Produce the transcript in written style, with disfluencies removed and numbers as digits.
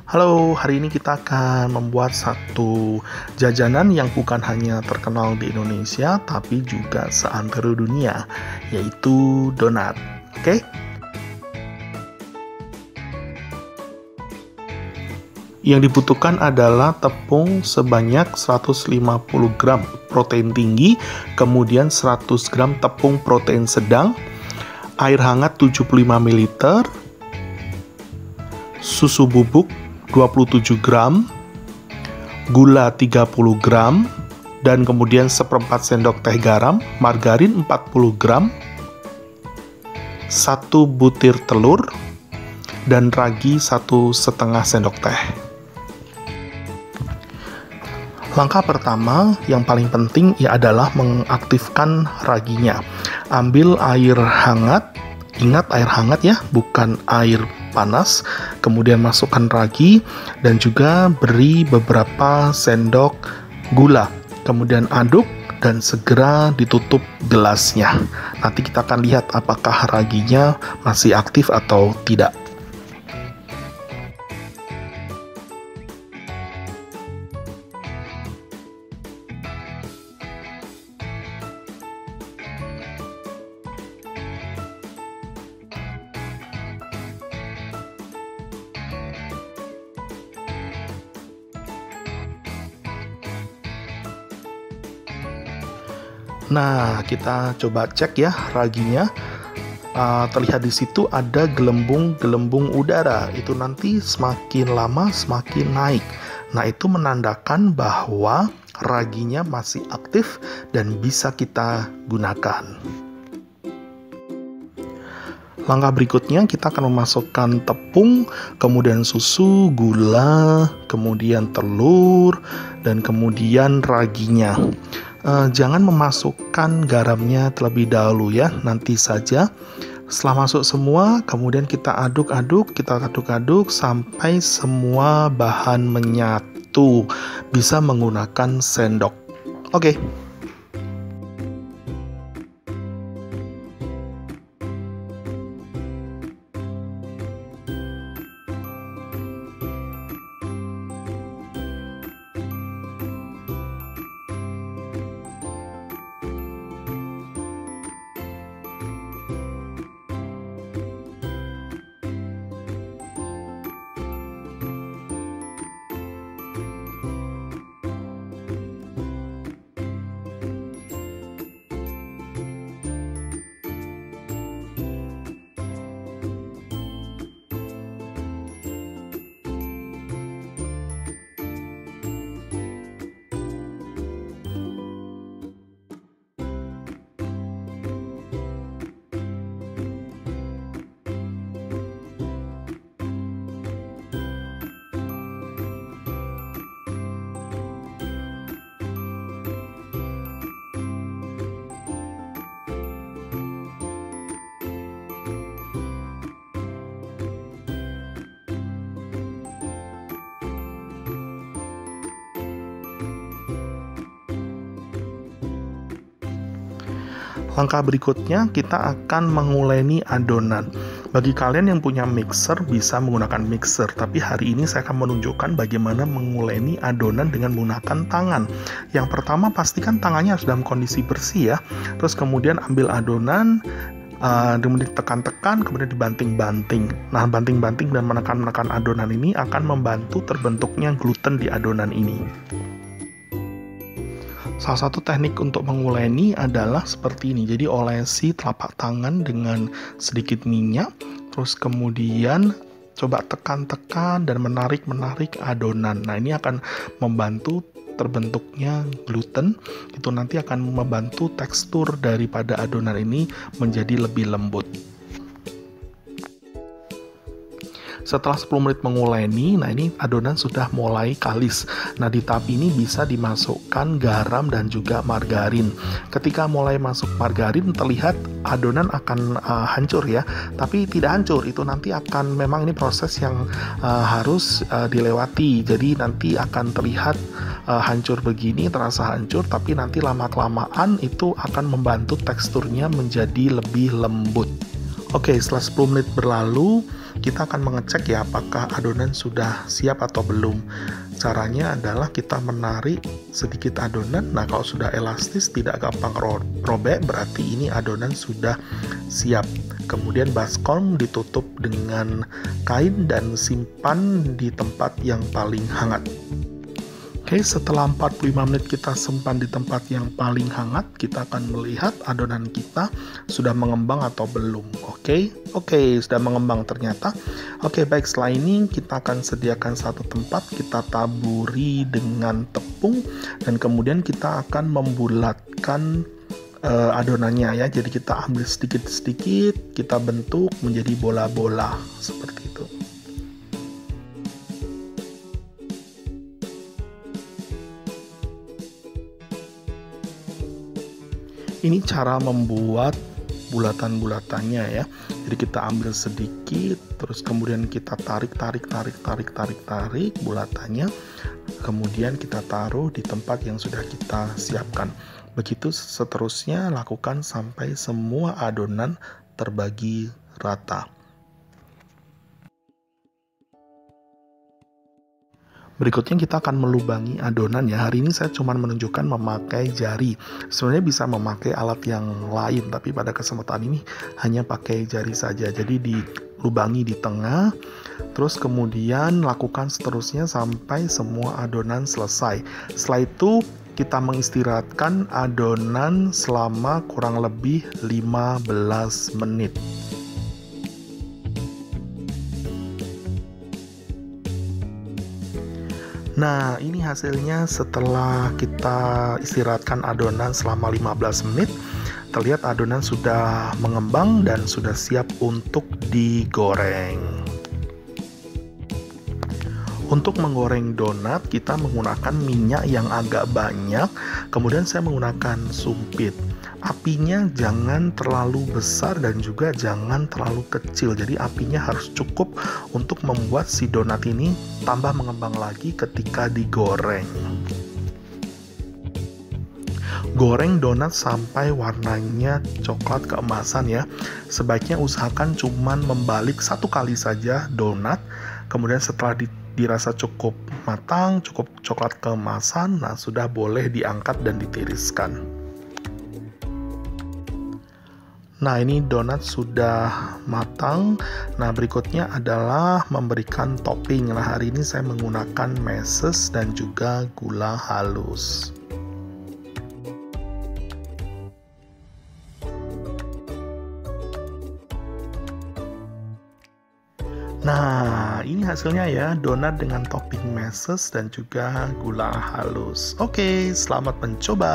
Halo, hari ini kita akan membuat satu jajanan yang bukan hanya terkenal di Indonesia, tapi juga seantero dunia, yaitu donat. Oke? Yang dibutuhkan adalah tepung sebanyak 150 gram protein tinggi, kemudian 100 gram tepung protein sedang, air hangat 75 ml, susu bubuk 27 gram, gula 30 gram, dan kemudian seperempat sendok teh garam, margarin 40 gram, 1 butir telur, dan ragi 1,5 sendok teh. Langkah pertama yang paling penting adalah mengaktifkan raginya. Ambil air hangat, ingat air hangat ya, bukan air panas. Kemudian masukkan ragi dan juga beri beberapa sendok gula. Kemudian aduk dan segera ditutup gelasnya. Nanti kita akan lihat apakah raginya masih aktif atau tidak. Nah, kita coba cek ya raginya. Terlihat di situ ada gelembung-gelembung udara. Itu nanti semakin lama semakin naik. Nah, itu menandakan bahwa raginya masih aktif dan bisa kita gunakan. Langkah berikutnya kita akan memasukkan tepung, kemudian susu, gula, kemudian telur, dan kemudian raginya. Jangan memasukkan garamnya terlebih dahulu ya, nanti saja. Setelah masuk semua, kemudian kita aduk-aduk sampai semua bahan menyatu. Bisa menggunakan sendok. Oke. Langkah berikutnya kita akan menguleni adonan. Bagi kalian yang punya mixer bisa menggunakan mixer, tapi hari ini saya akan menunjukkan bagaimana menguleni adonan dengan menggunakan tangan. Yang pertama pastikan tangannya harus dalam kondisi bersih ya. Terus kemudian ambil adonan, kemudian tekan-tekan, kemudian dibanting-banting. Nah, banting-banting dan menekan-menekan adonan ini akan membantu terbentuknya gluten di adonan ini. Salah satu teknik untuk menguleni adalah seperti ini. Jadi olesi telapak tangan dengan sedikit minyak, terus kemudian coba tekan-tekan dan menarik-menarik adonan. Nah, ini akan membantu terbentuknya gluten. Itu nanti akan membantu tekstur daripada adonan ini menjadi lebih lembut. Setelah 10 menit menguleni, nah ini adonan sudah mulai kalis. Nah, di tahap ini bisa dimasukkan garam dan juga margarin. Ketika mulai masuk margarin, terlihat adonan akan hancur ya. Tapi tidak hancur, itu nanti akan, memang ini proses yang harus dilewati. Jadi nanti akan terlihat hancur begini, terasa hancur, tapi nanti lama-kelamaan itu akan membantu teksturnya menjadi lebih lembut. Oke, setelah 10 menit berlalu, kita akan mengecek ya apakah adonan sudah siap atau belum. Caranya adalah kita menarik sedikit adonan. Nah, kalau sudah elastis tidak gampang robek, berarti ini adonan sudah siap. Kemudian baskom ditutup dengan kain dan simpan di tempat yang paling hangat. Oke, setelah 45 menit kita simpan di tempat yang paling hangat, kita akan melihat adonan kita sudah mengembang atau belum. Oke, sudah mengembang ternyata. Oke, baik, setelah ini kita akan sediakan satu tempat, kita taburi dengan tepung, dan kemudian kita akan membulatkan adonannya ya. Jadi kita ambil sedikit-sedikit, kita bentuk menjadi bola-bola seperti itu. Ini cara membuat bulatan-bulatannya ya. Jadi kita ambil sedikit, terus kemudian kita tarik bulatannya. Kemudian kita taruh di tempat yang sudah kita siapkan. Begitu seterusnya, lakukan sampai semua adonan terbagi rata. Berikutnya kita akan melubangi adonan ya. Hari ini saya cuma menunjukkan memakai jari. Sebenarnya bisa memakai alat yang lain, tapi pada kesempatan ini hanya pakai jari saja. Jadi dilubangi di tengah, terus kemudian lakukan seterusnya sampai semua adonan selesai. Setelah itu kita mengistirahatkan adonan selama kurang lebih 15 menit. Nah, ini hasilnya setelah kita istirahatkan adonan selama 15 menit. Terlihat adonan sudah mengembang dan sudah siap untuk digoreng. Untuk menggoreng donat, kita menggunakan minyak yang agak banyak. Kemudian saya menggunakan sumpit. Apinya jangan terlalu besar dan juga jangan terlalu kecil. Jadi apinya harus cukup untuk membuat si donat ini tambah mengembang lagi ketika digoreng. Goreng donat sampai warnanya coklat keemasan ya. Sebaiknya usahakan cuman membalik satu kali saja donat. Kemudian setelah dirasa cukup matang, cukup coklat keemasan, nah sudah boleh diangkat dan ditiriskan. Nah, ini donat sudah matang. Nah, berikutnya adalah memberikan topping. Nah, hari ini saya menggunakan meses dan juga gula halus. Nah, ini hasilnya ya, donat dengan topping meses dan juga gula halus. Oke, selamat mencoba.